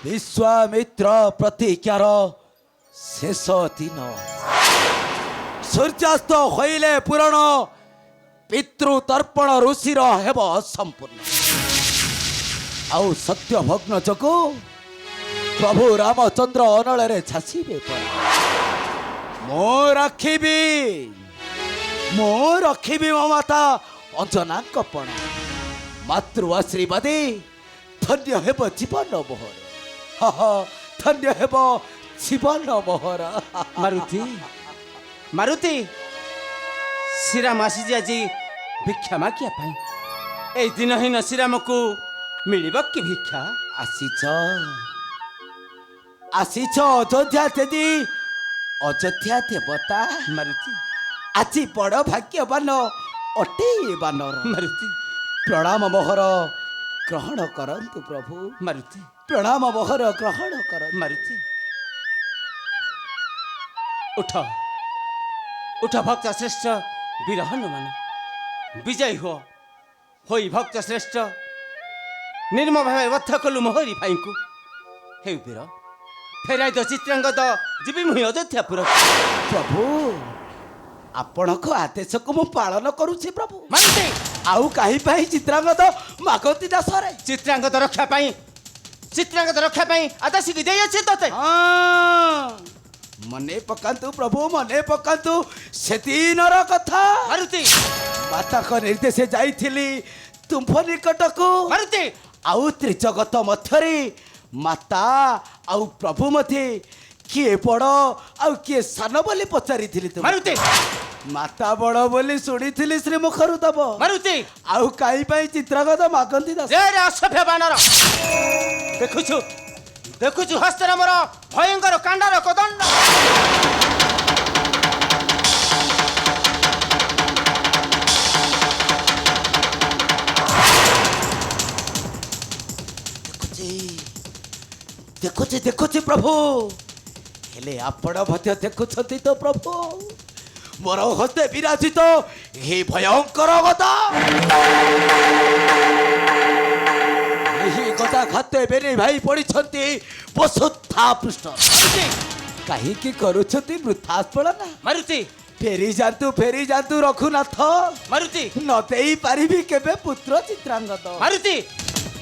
विश्वामित्र प्रतिज्ञार शेष दिन सूर्यास्त होइले पूरण पितृतर्पण ऋषिर हेब संपूर्ण आउ सत्य भग्न जगु प्रभु रामचंद्र अनल झासीबे मो रखिबी मो माता अंजना पण मातृ आशीर्वादे धन्य हेब जीवन मोहर धन्य हेब जीवन मोहर मारुति मारुति श्रीराम आसी आज भिक्षा मागिया ए दिन ही न श्रीराम को मिलिब कि भिक्षा आसीच अयोध्या देवी अयोध्या देवता मारुति आज बड़ भाग्यवान अटे बानर मारुति प्रणाम मोहर ग्रहण करंतु प्रभु मारुति प्रणाम मोहर ग्रहण कर मारुति उठ उठ भक्त श्रेष्ठ वीर हनुमान विजय होई भक्त श्रेष्ठ निर्म भाव वध कलु मोहरी भाई को हे वीर फेराई द चित्रांगद जीवी मुहि अयोध्यापुर प्रभु आपण को आदेश को मु पालन करूछी प्रभु मानते आउ काहे पाई चित्रांगद मागती दासरे चित्रांगद रक्षा पाई आदेश की देय अछि तते मने पकांतु प्रभु मने पकांतु से दिनर कथा मारुति माता को निर्देश जाइथिली तुम निकट को मारुति आउ त्रिजगत मध्यरे माता आउ प्रभु मध्य किए बड़ आउ किए सान बोली पचारि मारुति माता बड़ बोली शुणी श्री मुखरु तब मारुति आउ काई पाई चित्रागत मागंती दास रे असभ्य बानर देखुछु हस्तर मोर भयंकर कांडार कदंड देखुची प्रभु हेले आपण मध्य देखुछंती तो प्रभु मोर हस्ते विराजित हे भयंकर गदा गदा खाते बेने भाई पड़ी वसुधा पृष्ठ कहीं करुछंती वृथा स्फलना मारुति फेरी जातु रघुनाथ मारुति न देई पारिबी केबे पुत्र चित्रांगद मारुति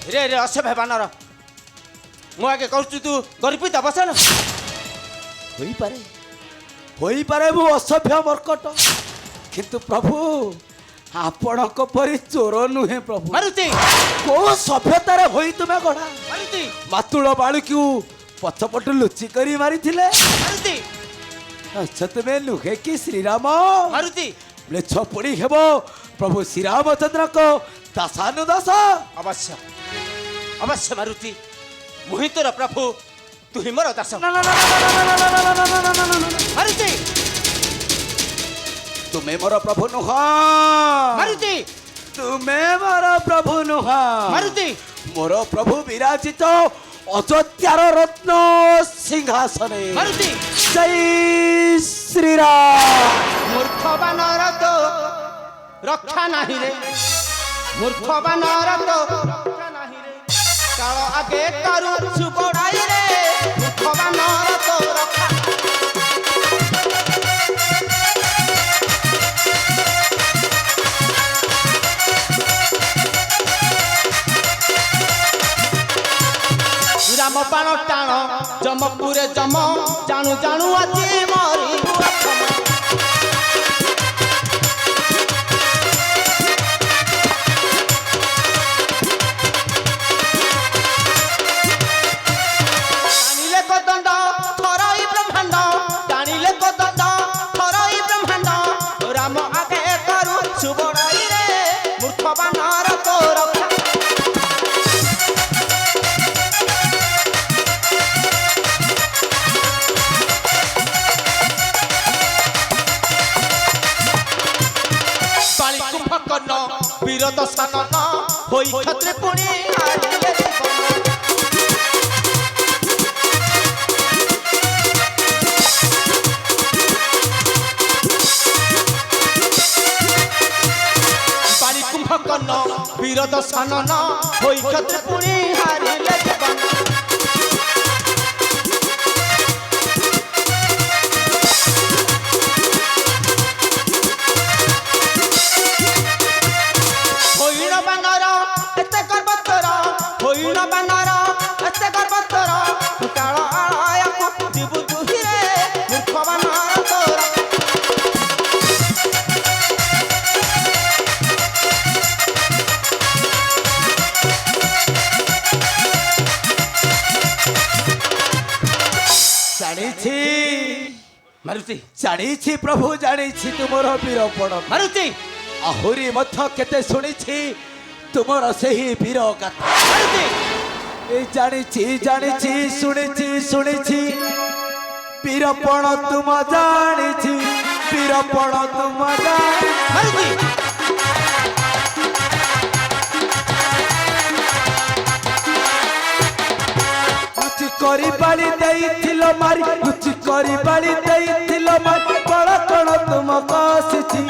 रे असभ्य बानर मु आगे कहूँ तू गर्पित बसन होई पारे मु असभ्य मर्कट किंतु प्रभु आपण को परी चोर नुहे प्रभु मारुति को सभ्यतार होई तुमे गढ़ा मारुति मातुल बालुक्यू पछपट लुचि करी मारी थिले मारुति अच्छा तुमे नुहे कि श्रीराम मारुति म्लेच्छ पुड़ी हेबो प्रभु श्री रामचंद्र को दासानुदास अवश्य अवश्य मारुति मुहि तोर प्रभु तु ही मोर दास मारुति तुमे मोर प्रभु नुह मारुति तुमे मोर प्रभु नुह मारुति मोर प्रभु विराजित अयोध्यार रत्न सिंहासने मारुति जय श्री राम मूर्ख बानर तो रक्षा नाही रे मूर्ख बानर तो रक्षा नाही रे काल आगे करू सुबड़ाई रे मूर्ख बानर तो रक्षा राम पान टाण जमपुरे जम जानू जानू আজি मरी टाणिले कदंड थरई ब्रह्मांड टाणिले कदंड थरई ब्रह्मांड राम आगे करू सुबड़ाई रे मूर्ख बानर तो रक्षा वीर दशानन होई क्षत्रे पुणी हारिले बाली कुंभकर्ण वीर दशानन होई क्षत्रे पुणी हारिले জানিছি ମାରୁତି ଜାଣିଛି ପ୍ରଭୁ ଜାଣିଛି ତୁମର ବୀରପଣ ମାରୁତି ଆହୁରି ମଧ୍ୟ କେତେ ଶୁଣିଛି ତୁମର ସେହି ବୀର ଗାଥା ମାରୁତି এই জানিছি জানিছি শুনেছি শুনেছি বীরপণ তুম জানিছি বীরপণ তুম জানি ମାରୁତି লুচি করি বাড়ি দেইছিল মারি লুচি করি বাড়ি দেইছিল মারি বড় কণ তুম কষিছি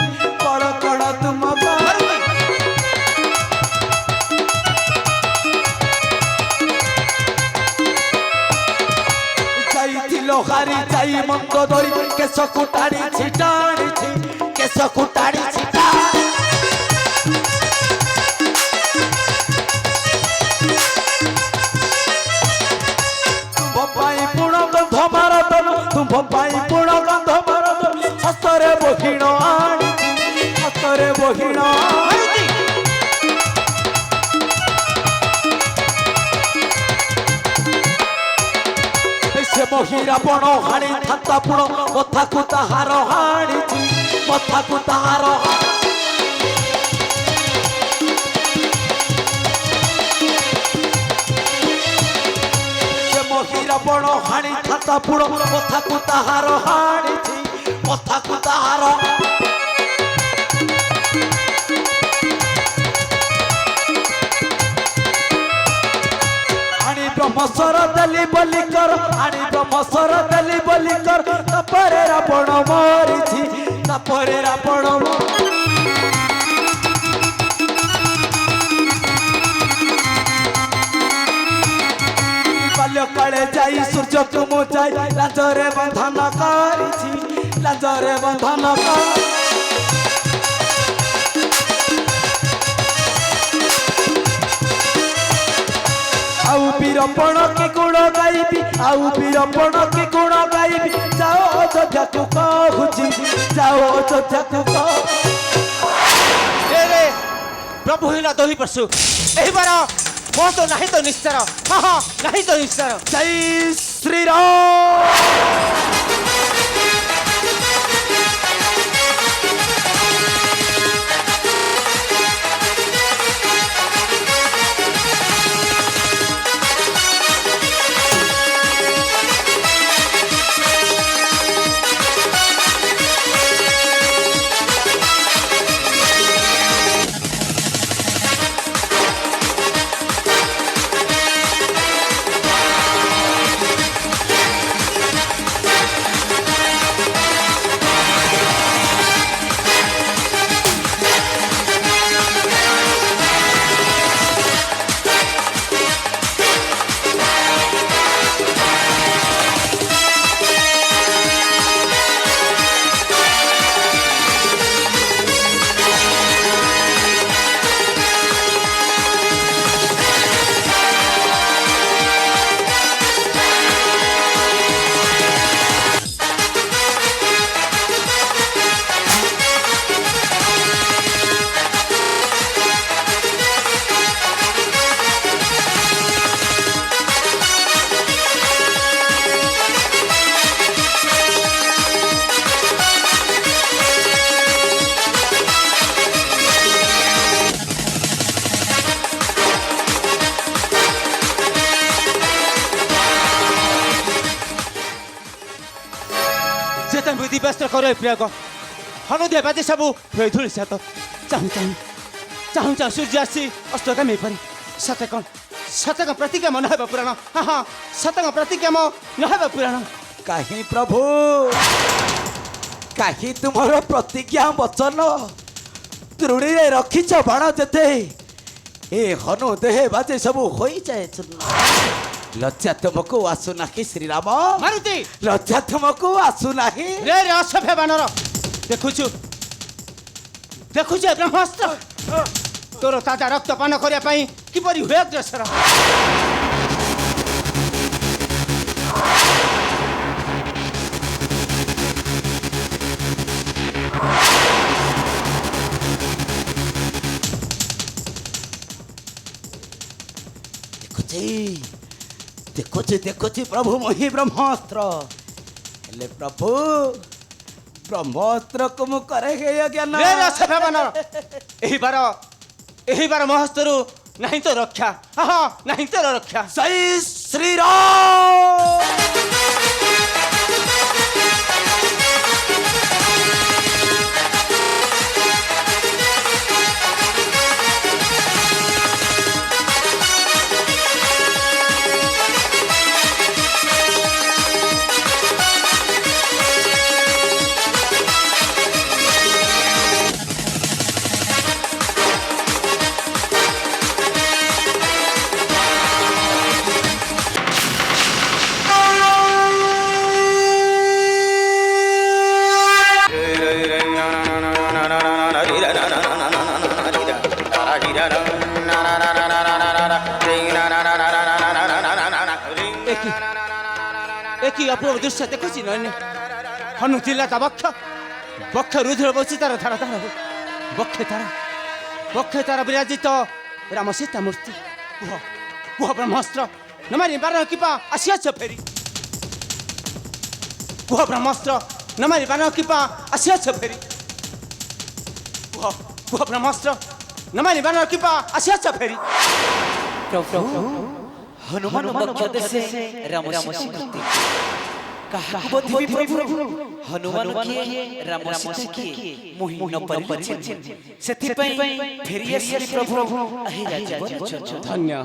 বড় কণ তুম ମାରୁତି যাইছিল হারি যাই মন্দ ধরি কেশ কুটাড়িছি টাড়িছি কেশ কুটাড়িছি তুম পাই পুণ গন্ধ মারদন তুম পাই পুণ গন্ধ মারদন হস্তরে বহিণ আনিছি হস্তরে বহিণ ମାରୁତି সে মহিরা বণ হাড়ি থাতা পুণ মথাকু তাহার হাড়িছি মথাকু তাহার সে মহিরা বণ হাড়ি থাতা পুণ মথাকু তাহার হাড়িছি মথাকু তাহার আনি ব্রহ্মস্বর দেলি বলি কর আনি ব্রহ্মস্বর দেলি বলি কর তাপরে রাবণ মরিছি তাপরে রাবণ বাল্যকালে যাই সূর্যকে মু যাই লাজরে বন্ধন করিছি লাজরে বন্ধন কর আউ বীরপণ কি গুণ গাইবি আউ বীরপণ কি গুণ গাইবি যাও অযোধ্যাকু কহুছি যাও অযোধ্যাকু কহ रे प्रभु हिला दोही परसु एही बार मो तो नहीं तो निश्चर हाँ हाँ नहीं तो निश्चर জয় শ্রীরাম चेतन बुद्धि व्यस्त करो प्रिय को हलदिया बाजे सब फुई धुली सात चाहूँ चाहूँ चाहूँ चाहूँ सूर्य आसी अस्तगामी परि सतक प्रतिज्ञा म नहेब पुराण हाँ हाँ सतक प्रतिज्ञा म नहेब पुराण কাহি প্রভু কাহি তোমার প্রতিজ্ঞা বচন ত্রুণীরে রখিছ বাণ যেতে এ হনু দেহে বাজে সবু হয়ে যায় চূর্ণ লজ্জা তোমাকে আসু নাহি শ্রীরাম मारुति লজ্জা তোমাকে আসু নাহি रे रे असभ्य बानर देखुछु देखुछु ए ब्रह्मास्त्र तोर ताजा रक्त पान करिया पई किपरि हुए अग्रसर দেখুছি দেখুছি দেখুছি প্রভু মহি ব্রহ্মাস্ত্র ହେଲେ ପ୍ରଭୁ ବ୍ରହ୍ମୋତ୍ରକୁ ମୁଁ କରେ ହେ ଜ୍ଞାନ ରେ ରସଭାବନ ଏହି ବାର ମହସ୍ତରୁ ନାହିଁ ତ ରକ୍ଷା ନାହିଁ ତୋର ରକ୍ଷା ଜୟ ଶ୍ରୀରାମ একই অপূর্ব দৃশ্য দেখুছি নয়নে হনু ଥିଲା ତା ବକ୍ଷ ରୁଧିର ବସି ତାର ଧାର ଧାର ବକ୍ଷେ ତାର ବିରାଜିତ ରାମ ସୀତା ମୂର୍ତ୍ତି କୁହ ବ୍ରହ୍ମାସ୍ତ୍ର ନମାରି ବାରଣ କିପା ଆସିଅଛ ଫେରି କୁହ ବ୍ରହ୍ମାସ୍ତ୍ର ନମାରି ବାରଣ କିପା ଆସିଅଛ ଫେରି କୁହ ବ୍ରହ୍ମାସ୍ତ୍ର ନମାରି ବାରଣ କିପା ଆସିଅଛ ଫେରି हनुमान बक्ष देशे राम सीता काहाकु बधिबि प्रभु हनुमान किए राम सीता किए मोहि न परिचे सेथि पई फेरि आसी प्रभु अहि राजा धन्य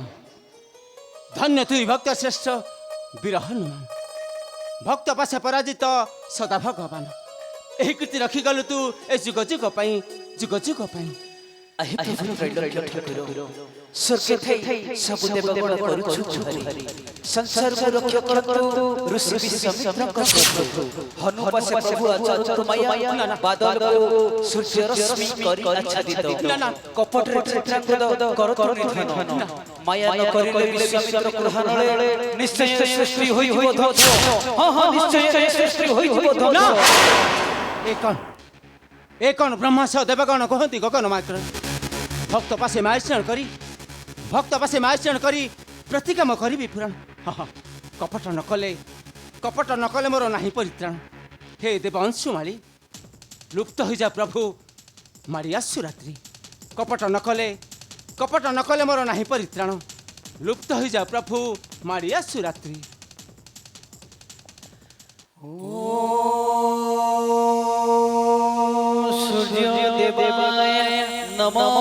धन्य तुई भक्त श्रेष्ठ वीर हनुमान भक्त पासे पराजित सदा भगवान एही कीर्ति रखी गलु तू ए जुग जुग पई अहि प्रभु त्रैलोक्य ठाकुर स्वर्ग थई सब देवगण करूछु हरि संसार को रक्षा करतु ऋषि विश्वामित्र प्रभु हनुमान से प्रभु अचंत माया बादल को सूर्य रश्मि करी आच्छादित कपट रे चित्रांगद करतु निधन माया न करिले विश्वामित्र ग्रहण निश्चय सृष्टि होई धन हां निश्चय सृष्टि होई धन एकन ब्रह्मा सह देवगण कहती गगन मात्र भक्त पासे मार्चन करी प्रतिकाम करी पुराण कपट न कले मोर नाही परित्राण हे देव अंशुमाली लुप्त हो जा प्रभु मारी आसु रात्रि कपट न कले मोर नाही परित्राण लुप्त हो जा प्रभु मारी आसु रात्रि सूर्य देवाय नमः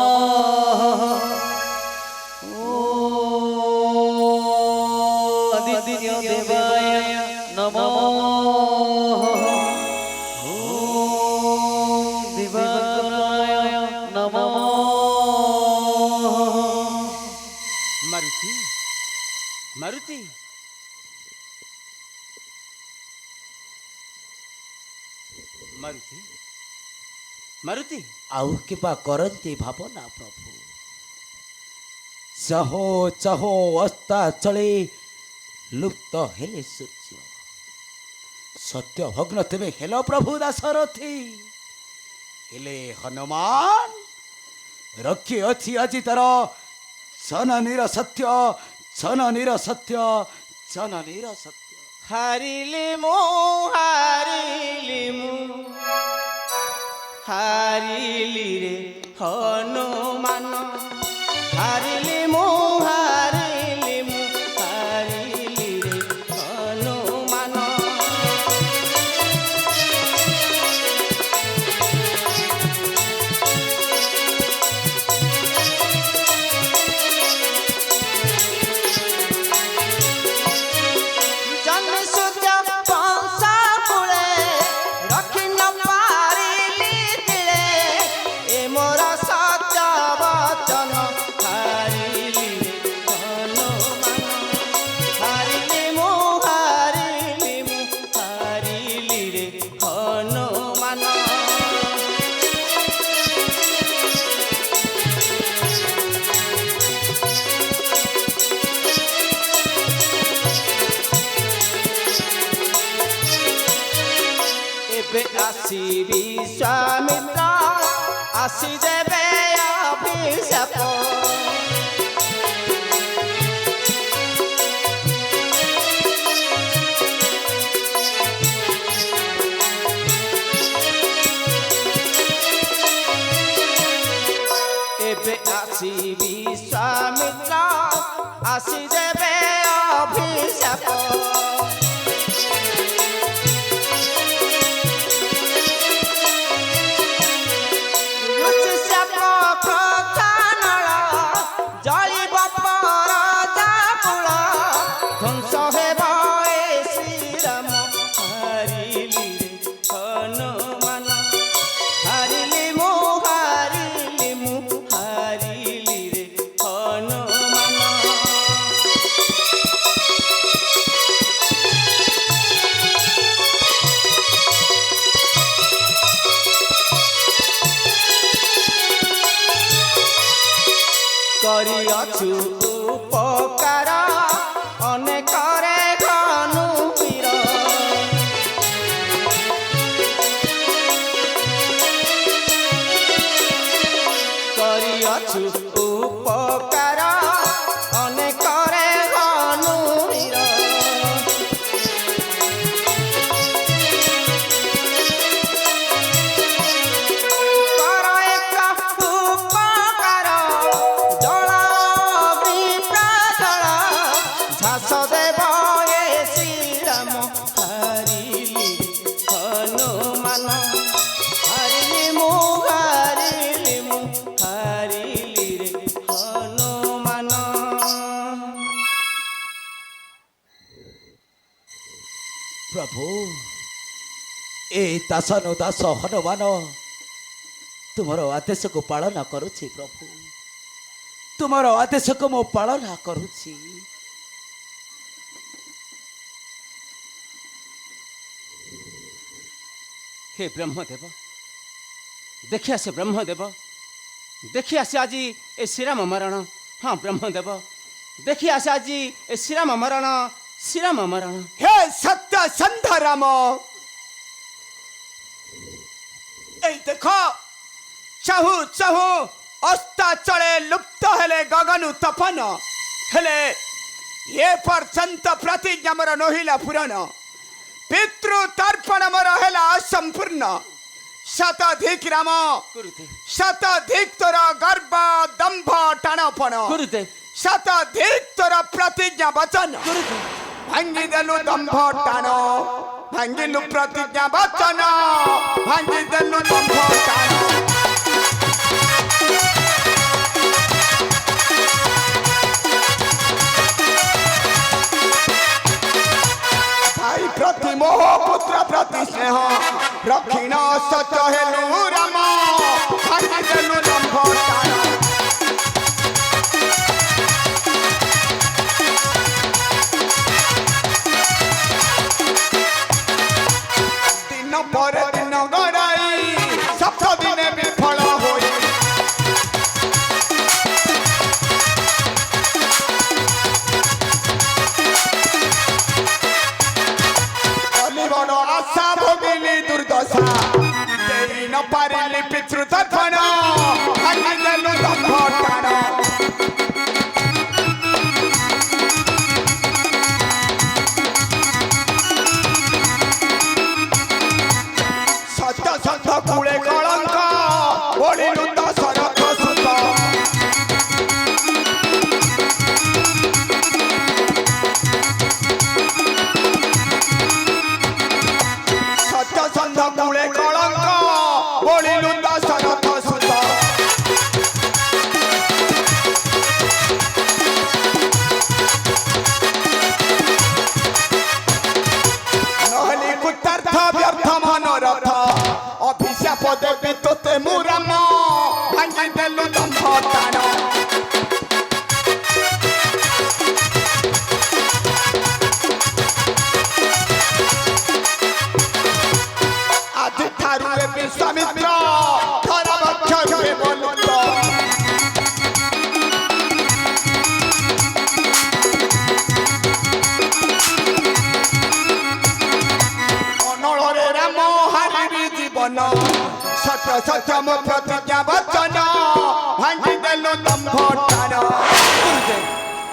आदित्य देवाय नमः दिवाकराय नमः मारुति मारुति आउ किबा करती भावना प्रभु चहो अस्ता चले लुप्त हेले सूर्य सत्य भग्न तेबे हेलो प्रभु दासरथी हेले हनुमान रखी अछि আজি तर जननीर सत्य हारिली मो हारिली रे हनुमान हारिली मो हारिली रे हनुमान आसी विश्वामित्र आसी जेबे अभिशाप ପ୍ରଭୁ ଏ ଦାସନ ଦାସ ହନୁମାନ ତୁମର ଆଦେଶକୁ ପାଳନ କରୁଛି ପ୍ରଭୁ, ତୁମର ଆଦେଶକୁ ମୁଁ ପାଳନ କରୁଛି। हे ब्रह्मदेव, देखि आसे ब्रह्मदेव, देखि आसे आज ए श्रीराम मरण। हाँ ब्रह्मदेव, देखि आसे आज ए श्रीराम मरण, श्रीराम मरण। हे सत्य संध राम, এই দেখ চাহু চাহু अस्ताचले लुप्त हेले गगनु तपन हेले ये पर्यंत प्रतिज्ञा मोर नहिला पूरण, पितृ तर्पण मोर हेला असंपूर्ण। शताधिक राम गुरुते शताधिक तोर गर्व दंभ टाणपण, गुरुते शताधिक तोर प्रतिज्ञा वचन गुरुते भांगी देलु दंभ टाण, भांगिलु प्रतिज्ञा वचन, भांगी देलु दंभ टाण। भाई प्रति मोह पुत्र प्रति स्नेह रक्षिण सच हेलु राम, भांगी देलु दंभ टाण। दिन पर दिन गड़ाई सप्त दिने विफल होई, बड़ आशा भोगिली दुर्दशा देई न पारिली पितृतर्पण, भांगी देलु दंभ टाण। सत्य संध कूले कलंक ओढ़िलु दशरथ सुत, सत्य संध कूले कलंक ओढ़िलु दशरथ सुत। नहली कुतार्थ व्यर्थ मनोरथ, अभिशाप देवी तोते मुराम, भांगी देलु दंभ टाण। आदि ठारू ए विश्वामित्र धर वक्ष हुए बलुत, अनଳରେ राम हारिबी जीवन, सत्य सत्य मो प्रतिज्ञा वचन, भांगी देलु दंभ टाण।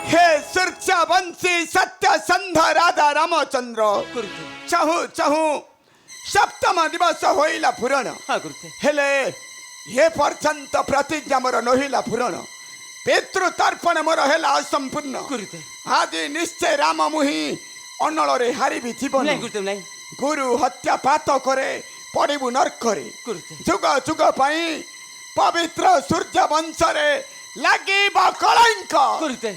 हे सूर्यवंशी सत्य संध राधा रामचंद्र, गुरुते चाहू चाहू सप्तम दिवस होइला पूरण, हाँ गुरुते हेले ये पर्यंत प्रतिज्ञा मोर नहिला पूरण, पितृ तर्पण मोर हेला असंपूर्ण। गुरुते आदि निश्चय राम मुहि अनଳରେ हारिबी जीवन, नहीं गुरुते नहीं गुरु हत्या पात करे पड़िबु नरकरे। गुरुते जुग जुग पई पवित्र सूर्य वंशरे लागिब कलंक। गुरुते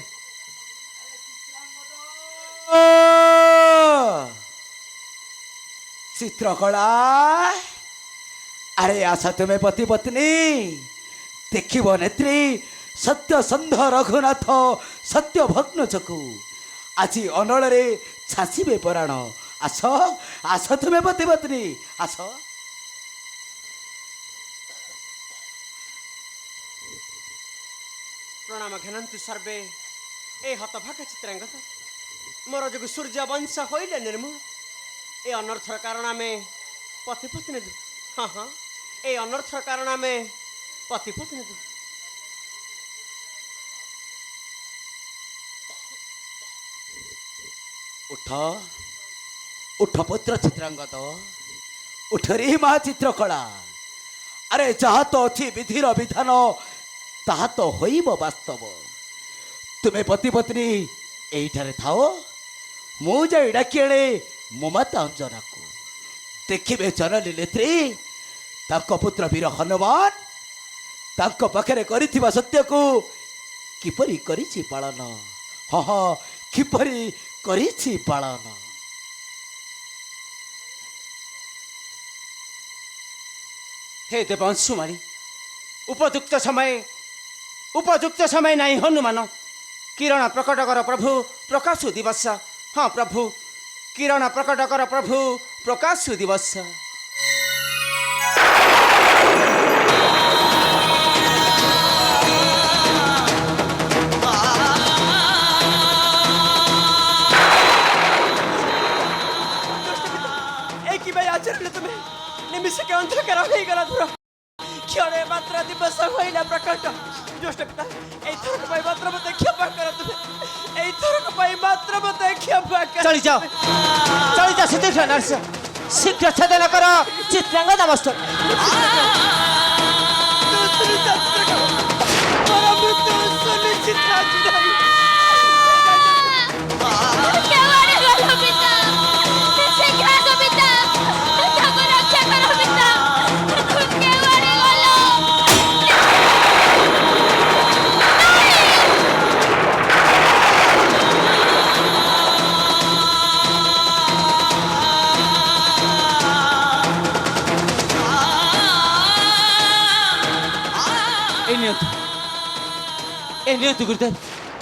चित्रकला अरे आशा तुम्हें पति पत्नी देखिब नेत्री सत्य संध रघुनाथ सत्य भग्न चकु आज अनଳରେ छासीबे पराण। आस आस तुम्हें पति पत्नी आस। प्रणाम घनंतु सर्वे ए हतभागा चित्रांगत मोर जो सूर्य वंश होइले निर्मूल ए अनर्थर कारण आमे पति पत्नी दु। हाँ हाँ ए अनर्थर कारण आमे पति पत्नी दु। उठ उठ पुत्र चित्रांगत उठ रे माँ चित्रकला। अरे जहाँ तो अच्छी विधिर विधान ताहा तो होइब वास्तव। तुम्हें पति पत्नी एठारे थाओ मु जाई डाकी आणे मो माता अंजना को देखिबे जननी नेत्री ताको पुत्र वीर हनुमान ताको पाखरे करिथिबा सत्य को किपरि करिछि पालन। हाँ हाँ किपरि करिछि पालन। हे देवंशुमारी उपयुक्त समय नहीं हनुमान किरण प्रकट कर प्रभु प्रकाश दिवस। हाँ प्रभु किरण प्रकट कर प्रभु प्रकाश दिवस। एक ही भाई आचरण तुम्हें निमिष के अंधकार हो गला दूर क्षणे मात्र दिवस होइला प्रकट ज्येष्ठ पिता এই থরক পাই মাত্র মতে ক্ষমা কর তুমি এই থরক পাই মাত্র মতে ক্ষমা কর चली जा शीघ्र नर्स शीघ्र छेदन कर चित्रांगदा मस्तक। केवाड़े गलो पिता शीघ्र आसो पिता ताको रक्षा करो पिता केवाड़े गलो ए नियंतु गुरुदेव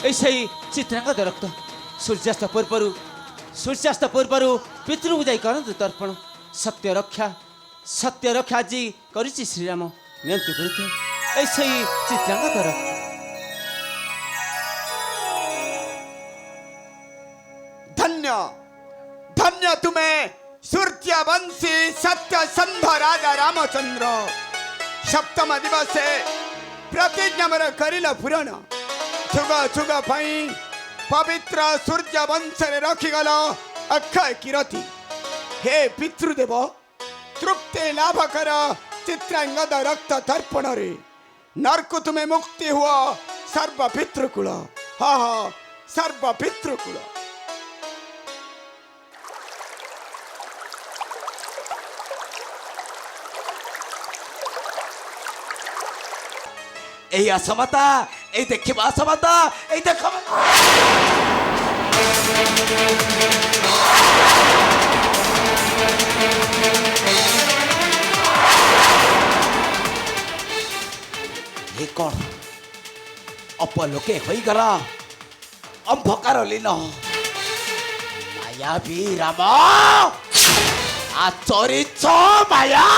ऐसे ही चित्रांगद रक्त सूर्यास्त पूर्व पितृ जाई करंतु तर्पण सत्य रक्षा जी करिछि श्रीराम नियंतु गुरुदेव ऐसे ही चित्रांगद रक्त। धन्य धन्य तुम्हें सूर्यवंशी सत्य संध राजा रामचंद्र सप्तम दिवसे प्रतिज्ञा मोर करिल पूरण जुग जुग पाई पवित्र सूर्य वंश रखिगल अक्षय कीर्ति। हे पितृदेव तृप्ति लाभ कर चित्रांगद रक्त तर्पण रे नरकु तुम्हें मुक्ति हुआ सर्व पितृकुल। हाँ हाँ सर्व पितृकुल। এই আসমতা এই দেখিবা আসমতা এই দেখবা এই কোন অপলোকে হই গলা অন্ধকার লীন মায়া বি রাম আচরিত মায়া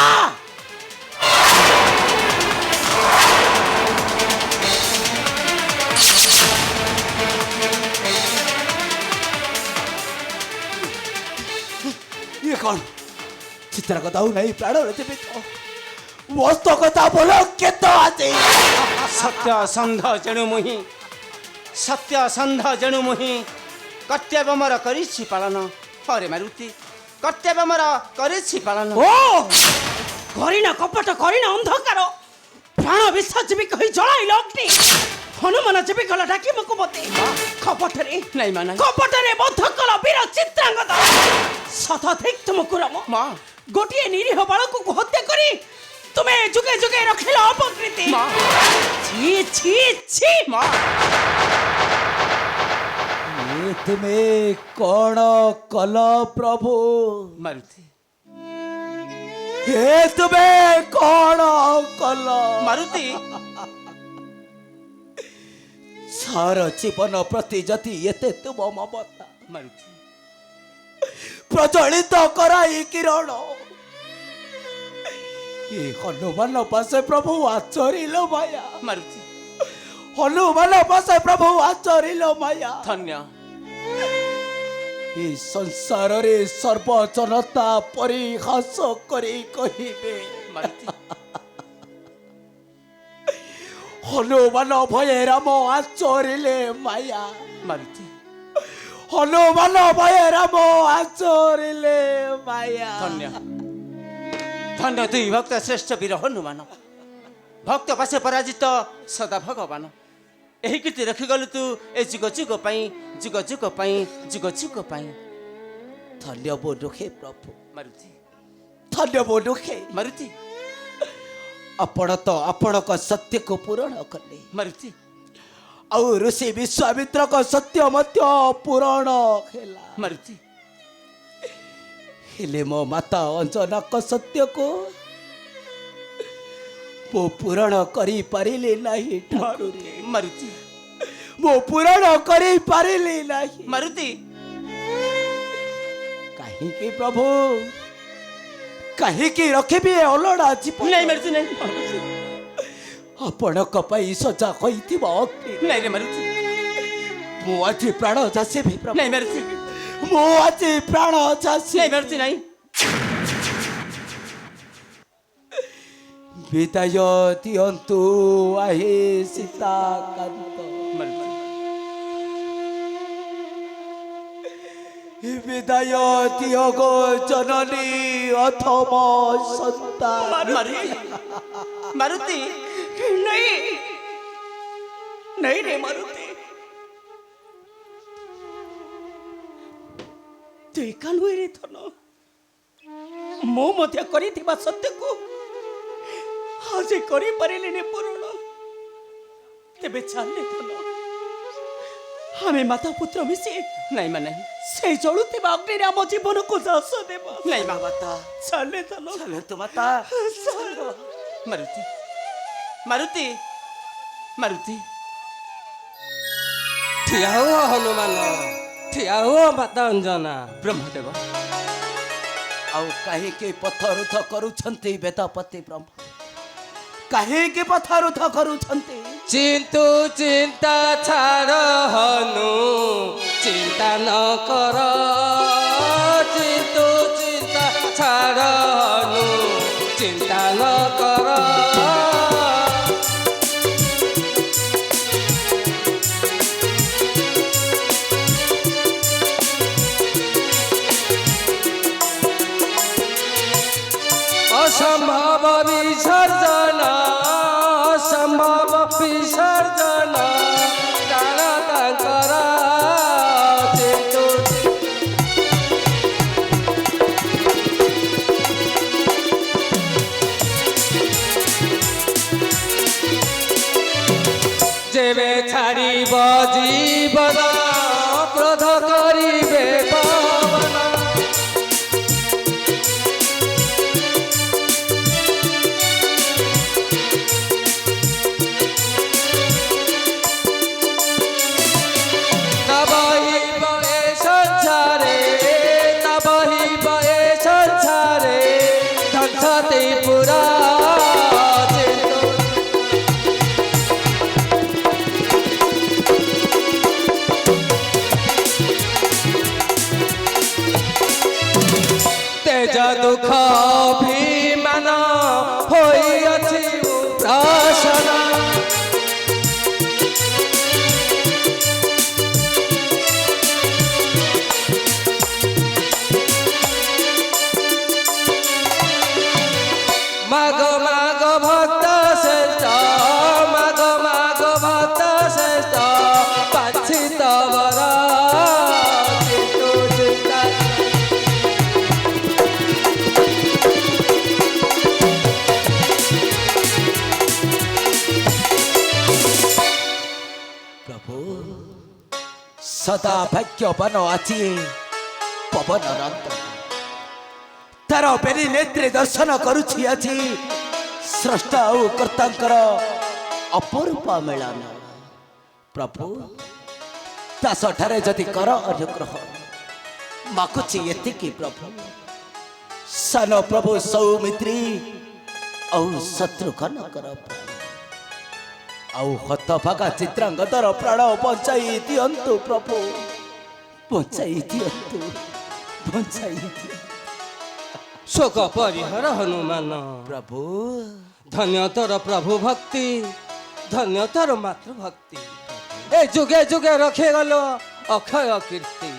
कौन चित्र को दाऊ नहीं प्राण जीवित वस्तु कथा बोलो केतो आते सत्य संध जणु मुहि कर्तव्य मोर करिछि पालन। हरे मारुति कर्तव्य मोर करिछि पालन। ओ करिना कपट करिना अंधकार प्राण विसर्जन कहि जळाइल अग्नि हनुमान जीवी गला डाकी मको मते कपटरे नहीं माना कपटरे बद्ध कल वीर चित्रांगद सदा ठीक तुमको राम माँ गोटिए निरीह बालक को हत्या करी तुम्हें जुगे जुगे रखिल अपकृति माँ छी छी छी माँ ये तुम्हें कौन कल प्रभु मारुति ये तुम्हें कौन कल मारुति सार जीवन प्रति जति एते तुम ममता मारुति प्रज्वलित कराई किरण ये हनुमान पासे प्रभु आचरिल माया मारुति हनुमान पासे प्रभु आचरिल माया धन्य ये संसार रे सर्व जनता परिहास करी कहिबे मारुति हनुमान भय राम आचरिले माया मारुति हनुमान भय राम आचरिले माया धन्य धन्य दुई भक्त श्रेष्ठ वीर हनुमान भक्त पासे पराजित सदा भगवान यही कीर्ति रखिगलु तू ए जुग जुग पाई जुग जुग पाई जुग जुग पाई। धन्य बोधुखे प्रभु मारुति धन्य बोधुखे मारुति आपण तो आपण को सत्य को पूर्ण कले मारुति और ऋषि विश्वामित्र को सत्य मत्य पूर्ण खेला मारुति हेले मो माता अंजना को सत्य को ମୁଁ ପୂରଣ କରିପାରିଲି ନାହିଁ ଠାକୁରେ। ମାରୁତି ମୁଁ ପୂରଣ କରିପାରିଲି ନାହିଁ। ମାରୁତି କାହିଁକି ପ୍ରଭୁ କାହିଁକି ରଖିବି ଏ ଅଲୋଡ଼ା ଜୀବନ? ନାଇଁ ମାରୁତି ନାଇଁ ଆପଣଙ୍କ ପାଇଁ ସଜା ହୋଇଥିବ ଅଗ୍ନି ନାଇଁ ରେ ମାରୁତି ମୁଁ ଆଜି ପ୍ରାଣ ଯାଚିବି ପ୍ରଭୁ। ନାଇଁ ମାରୁତି ମୁଁ ଆଜି ପ୍ରାଣ ଯାଚି ନାଇଁ ମାରୁତି ନାଇଁ ବିଦାୟ ଦିଅନ୍ତୁ ଆହେ ସୀତାକାନ୍ତ। ମାରୁତି ବିଦାୟ ଦିଅ ଗୋ ଜନନୀ ଅଥମ ସନ୍ତାନ। ମାରୁତି ମାରୁତି ନାଇଁ ନାଇଁ ରେ ମାରୁତି ତୁ ଏକା ନୁହେଁ ରେ ଧନ ମୁଁ ମଧ୍ୟ କରିଥିବା ସତ୍ୟକୁ ଆଜି କରିପାରିଲିନି ପୂରଣ। ତେବେ ଚାଲେ ଧନ ଆମେ ମାତା ପୁତ୍ର ମିଶି ନାଇଁ ମା ନାହିଁ ସେଇ ଜଳୁଥିବା ଅଗ୍ନିରେ ଆମ ଜୀବନକୁ ଚାଷ ଦେବ। ନାଇଁ ମା ମାତା ଚାଲେ ଧନ ଚାଲେ ତ ମାତା। ମାରୁତି ମାରୁତି ମାରୁତି ଠିଆ ହୁଅ ହନୁମାନ, ଠିଆ ହୁଅ ମାତା ଅଞ୍ଜନା। ବ୍ରହ୍ମଦେବ ଆଉ କାହିଁକି ପଥରୁଥ କରୁଛନ୍ତି ବେଦପତି ବ୍ରହ୍ମ? କାହିଁକି ପଥରୁଥ କରୁଛନ୍ତି? ଚିନ୍ତୁ ଚିନ୍ତା ଛାଡ଼ ହନୁ, ଚିନ୍ତା ନ କର। ଚିନ୍ତୁ ଚିନ୍ତା ଛାଡ଼ ହନୁ, ଚିନ୍ତା ନ କର। ଅସମ୍ଭବ ବିସର୍ଜନ, ଅସମ୍ଭବ ବିସର୍ଜନ, ପ୍ରାଣ ତାଙ୍କର ଚିନ୍ତୁ। ଯେବେ ଛାଡ଼ିବ ଜୀବନ, କ୍ରୋଧ କରିବେ ପବନ। ত্রিপুরা তেজ দুঃখ অভিমান হইয়াছি প্রসন্ন। মাগ মাগ ভক্ত শ্রেষ্ঠ, মাগ মাগ ভক্ত শ্রেষ্ঠ, পাচ্ছি তবর চিন্তু চিন্তা। ପ୍ରଭୁ ସଦା ଭାଗ୍ୟବାନ ଆଜି ପବନ ରନ୍ତ ତାର ବେରି ନେତ୍ରୀ ଦର୍ଶନ କରୁଛି ଆଜି ସ୍ରଷ୍ଟା ଆଉ କର୍ତ୍ତାଙ୍କର ଅପରୂପ ମିଳନ। ପ୍ରଭୁ ଦାସଠାରେ ଯଦି କର ଅନୁଗ୍ରହ ମାଗୁଛି ଏତିକି ପ୍ରଭୁ। ସାନ ପ୍ରଭୁ ସୌମିତ୍ରୀ ଆଉ ଶତ୍ରୁଘ୍ନଙ୍କର ପ୍ରାଣ ଆଉ ହତଭାଗା ଚିତ୍ରାଙ୍ଗଦର ପ୍ରାଣ ବଞ୍ଚାଇ ଦିଅନ୍ତୁ ପ୍ରଭୁ, ବଞ୍ଚାଇ ଦିଅନ୍ତୁ, ବଞ୍ଚାଇ ଦିଅନ୍ତୁ শোক পরিহর হনুমান। ପ୍ରଭୁ। ধন্য তোর প্রভু ভক্তি, ধন্য তোর মাতৃভক্তি, এ যুগে যুগে রখে গেল অক্ষয় কীর্তি।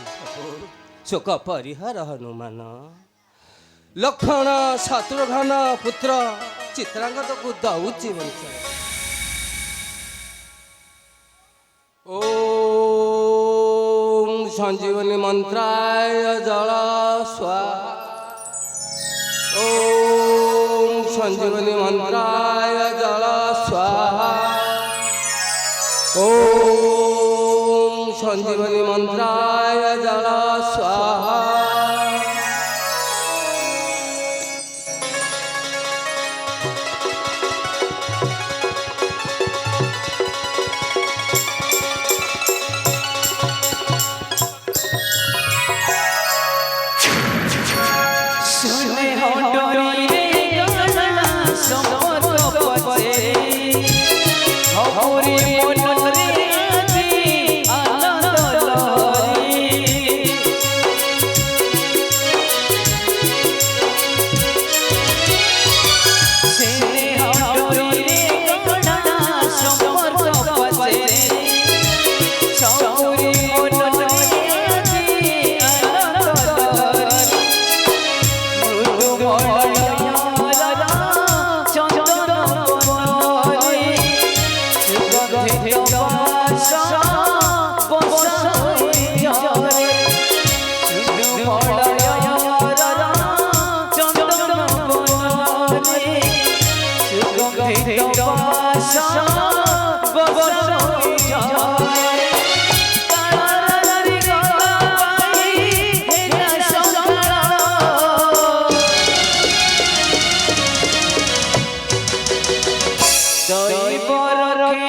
শোক পরিহর হনুমান। লক্ষণ শত্রুঘ্ন পুত্র চিত্রাঙ্গদକୁ ଦଉଛି ବଂଶ। ওম সঞ্জীবনী মন্ত্রায় জল স্বাহা। ওম সঞ্জীবনী মন্ত্রায় জল স্বাহা। ওম সঞ্জীবনী মন্ত্রায় জল স্বাহা।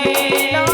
ରଖିଲ